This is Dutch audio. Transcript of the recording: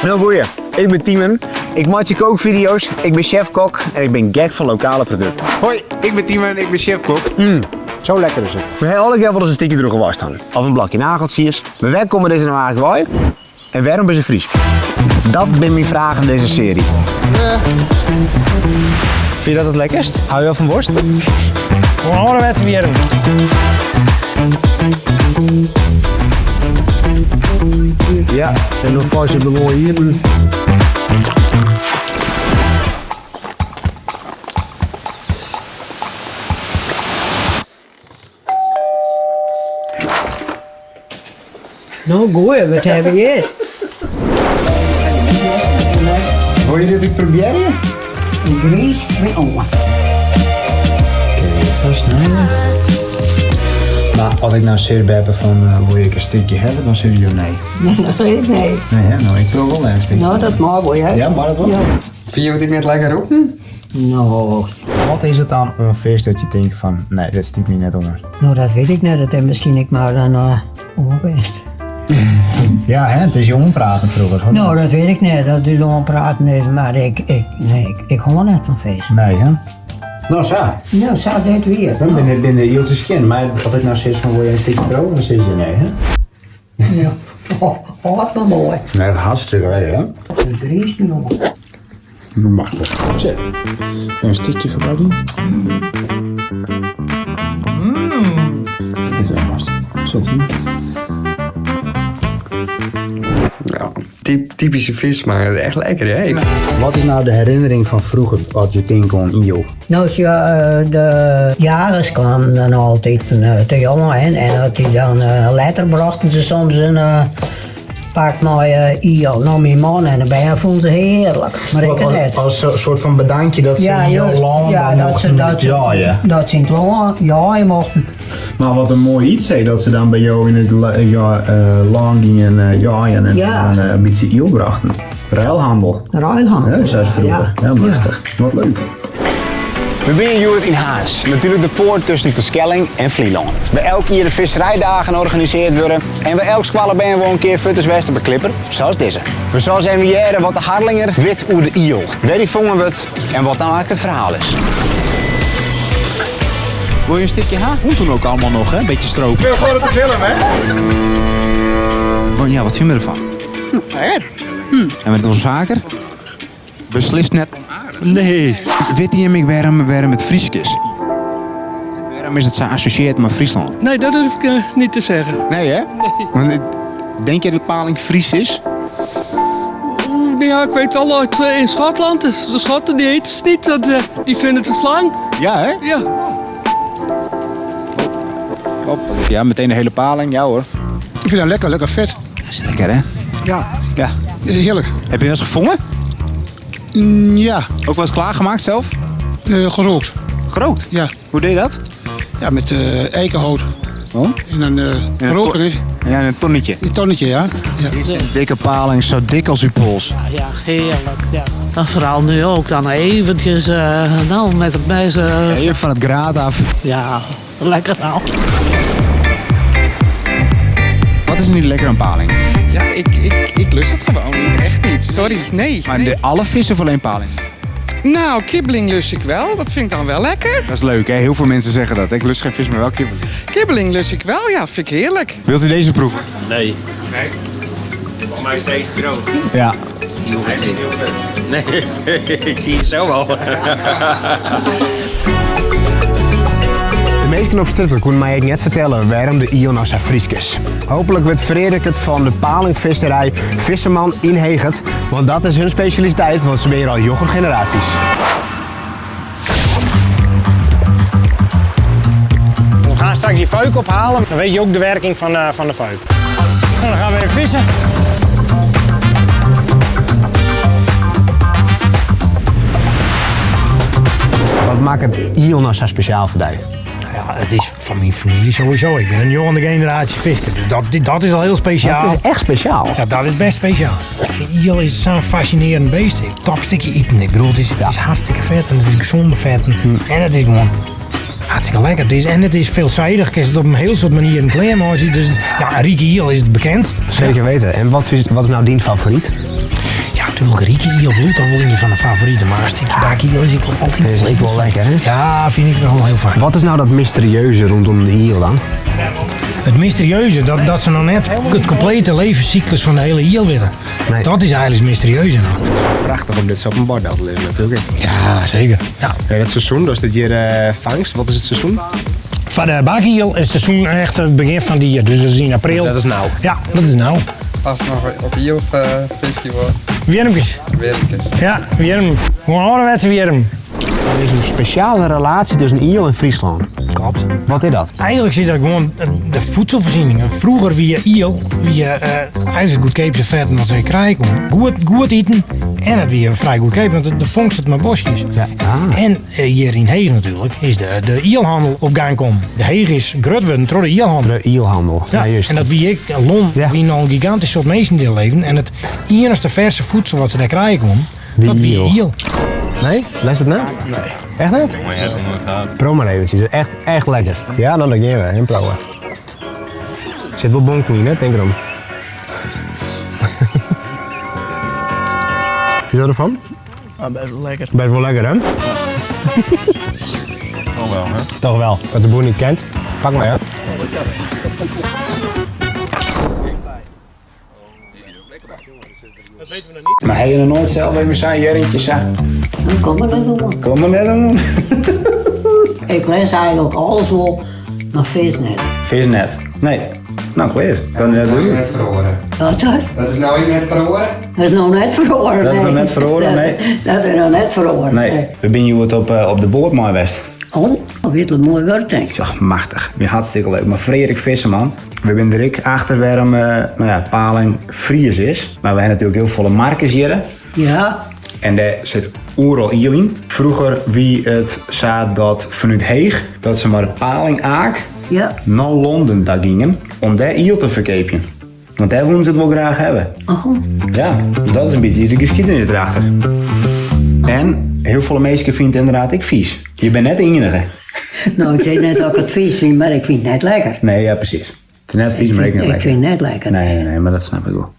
Nou goeie, ik ben Tiemen. Ik maak je kookvideo's, ik ben chef-kok en ik ben gek van lokale producten. Hoi, ik ben Tiemen, ik ben chef-kok. Zo lekker is het. We hebben alle keer wel eens een stukje droge was staan. Of een blokje nageltjes. Maar waar komen deze nou eigenlijk bij? En waarom is het Fries? Dat ben mijn vraag in deze serie. Vind je dat het lekkerst? Hou je wel van worst? Hoe ouderwets weer. Ja, en dan vast je gewoon hier. Nou, goeie, wat hebben we hier? Wil je dit ik proberen? Een gries met oma. Zo snijden. Maar als ik nou zeer ben van wil ik een stukje hebben, dan zeg je nee. Nee. Nee, hè? Nou, ik wil wel een stukje. Nou, dat mag wel, hè? Ja, maar dat wel. Ja. Vind je het niet lekker roepen? Nou, Wat is het dan een vis dat je denkt van, nee, dat stikt me net onder? nou, dat weet ik niet. Dat heb misschien ik maar dan onbest. Ja, hè? Het is jong praten vroeger. Hoor. Nou, dat weet ik niet. Dat is om praten is, maar ik hou net van feest. Nee, hè? Nou, zo. Nou, zo dit weer. Dan ben ik de Ilse skin. Maar als ik nou zeg van, wil je een stukje brood? Dan zeg je nee, hè? Ja. Oh, wat maar mooi. Nee, dat is hartstikke lekker, hè? Een gries met oma. Dat mag wel. Zet. Een stukje van Buddy. Dit is wel mast. Zet hier. Ja, typische vis, maar echt lekker, hè? Wat is nou de herinnering van vroeger wat je denkt aan Iel? Nou, als de jagers kwamen dan altijd te jongen en dat die dan later brachten ze soms een pak naar Iel, naar mijn man en dan vonden ze heerlijk. Maar ik het net. Als een soort van bedankje dat ze heel lang dan mochten jaaien. Dat ze in het lang jaaien mochten. Maar wat een mooi iets zei dat ze dan bij jou in het lang gingen jaaien en dan een beetje Iel brachten. Ruilhandel. Ruilhandel. Ja, zoals vroeger. Ja, prachtig. Wat leuk. We zijn hier in Haas, natuurlijk de poort tussen de Skelling en Vlieland. Waar elke keer de visserijdagen georganiseerd worden en waar elk squallen ben we een keer foto's west op een clipper, zoals deze. We zullen zijn weer wat de Harlinger wit oer de Iel. Waar die vangen wordt en wat nou eigenlijk het verhaal is. Wil je een stukje haar? Komt toen ook allemaal nog, hè? Een beetje stroop. Kun je gewoon op de film, hè? Ja, wat vinden we ervan? En we het ons vaker? Beslist net onaardig. Nee. Weet je hem waarom het Frieskes? Waarom is het zo associeerd met Friesland? Nee, dat durf ik niet te zeggen. Nee, hè? Want, denk je dat de paling Fries is? Ja, ik weet wel uit in Schotland. De Schotten die eten het niet, die vinden het een slang. Ja, hè? Ja. Ja, meteen de hele paling. Ja, hoor. Ik vind dat lekker vet. Dat is lekker, hè? Ja, Ja. heerlijk. Heb je wel eens gevonden? Ja, Ook wel eens klaargemaakt zelf? gerookt. Gerookt? Ja. Hoe deed je dat? Ja, met eikenhout. Oh? En dan roken is Ja, in een tonnetje. een tonnetje, ja. Een dikke paling, zo dik als uw pols. Ja, heerlijk. Ja. En vooral nu ook dan eventjes met het meisje. Even van het graad af. Ja, lekker nou. Wat is er niet lekker aan paling? Ja, ik lust het gewoon niet. Echt niet. Sorry. Nee. Maar nee. alle vissen of alleen paling? Nou, kibbeling lust ik wel. Dat vind ik dan wel lekker. Dat is leuk, hè? Heel veel mensen zeggen dat. Ik lust geen vis, maar wel kibbeling. Kibbeling lust ik wel. Ja, vind ik heerlijk. Wilt u deze proeven? Nee. Nee? Volgens mij is deze groot. Ja. Die hoeft het niet. Nee, ik zie het zo wel. De meesten op straat konden mij net vertellen waarom de Iel nou zo Friesk is. Hopelijk wordt Frederik het van de palingvisserij Visserman inhegend, want dat is hun specialiteit, want ze ben hier al jonger generaties. We gaan straks die fuik ophalen. Dan weet je ook de werking van de fuik. En dan gaan we weer vissen. Wat maakt het Iel nou zo speciaal voor jou? Ja, het is van mijn familie sowieso. Ik ben een jonge generatie fisker, dus dat is al heel speciaal. Dat is echt speciaal. Ja, dat is best speciaal. Ik vind Iel is zo'n fascinerend beest. Ik topstukje eten. Ik bedoel, het is hartstikke vet en het is gezonde vet. En het is gewoon hartstikke lekker. Het is veelzijdig. Je het op een heel soort manieren klein zien. Dus ja, Rieke Iel is het bekendst. Zeker weten. En wat is nou die favoriet? Ja, natuurlijk rieke iel bloed, dan word je niet van de favoriete. Maar stikje is ik altijd Dat is ook wel lekker, hè? Ja, vind ik wel heel fijn. Wat is nou dat mysterieuze rondom de iel dan? Het mysterieuze, dat ze nog net het complete levenscyclus van de hele iel weten. Nee. Dat is eigenlijk het mysterieuze nou. Prachtig om dit zo op een bord te liggen natuurlijk. Ja, zeker. Ja. En het seizoen, dus dit hier vangst. Wat is het seizoen? Van de bakiel is het seizoen echt het begin van die jaar. Dus dat is in april. Dat is nou. Ja, dat is nou. Als het nog op hier of visje was. Wiermkes. Werkjes. Ja, wierm. Gewoon een ouderwetse wierm. Er is een speciale relatie tussen iel en Friesland. Klopt. Wat is dat? Eigenlijk is dat gewoon de voedselvoorziening. Vroeger via iel, eigenlijk goedkoopste vetten wat ze krijgen. Goed eten en het weer vrij goedkoop, want de vondst het met bosjes. Ja. Ah. En hier in Heeg natuurlijk is de ielhandel op gang komen. De Heeg is groot worden door de ielhandel. De ielhandel. Ja, juist. en dat wie ik, Lon, Ja. wie nog een gigantisch soort mensen in leven. En het enige verse voedsel wat ze daar krijgen, dat wie iel. iel. Nee? Luistert het nou? Nee. Echt niet? Proef maar eventjes. Echt lekker. Ja, dan gaan we in proeven. Zit wel bonk in, hè? Denk erom. Vind je ervan? Ja, best wel lekker. Best wel lekker, hè? Toch wel, hè? Toch wel. Wat de boer niet kent. Pak maar, ja. Maar heb je nog nooit zelf even zo'n jerntjes aan? Dan kom er net om. Kom er net om. Ik les eigenlijk alles op, maar vis net. Vis net. Nee. Nou, klaar. Kan je dat doen? Net verhoren. Wat dat? Dat is nou niet net verhoren? Dat is nog net verhoren. Dat is nog net verhoren, nee. Dat is nog net verhoren. Nee. We zijn hier op de boot mooi best. Oh, dat is een mooi woord, denk ik. Ja, machtig. Weer hartstikke leuk. Maar Frederik Visserman, we zijn er ook achter waarom paling Fries is. Maar we hebben natuurlijk heel veel markers hier. Ja, En daar zit overal iel in. Vroeger wie het zei dat vanuit Heeg, dat ze maar de paling aak ja. naar Londen daar gingen om daar iel te verkopen. Want daar wilden ze het wel graag hebben. Oh, Ja, dat is een beetje de geschiedenis erachter. En heel veel mensen vinden het inderdaad ik vies. Je bent net de enige. nou, ik zei net dat ik het vies vind, maar ik vind het net lekker. Nee, ja precies. Het is net vies, maar ik niet Ik lekker. vind het net lekker. Nee, maar dat snap ik wel.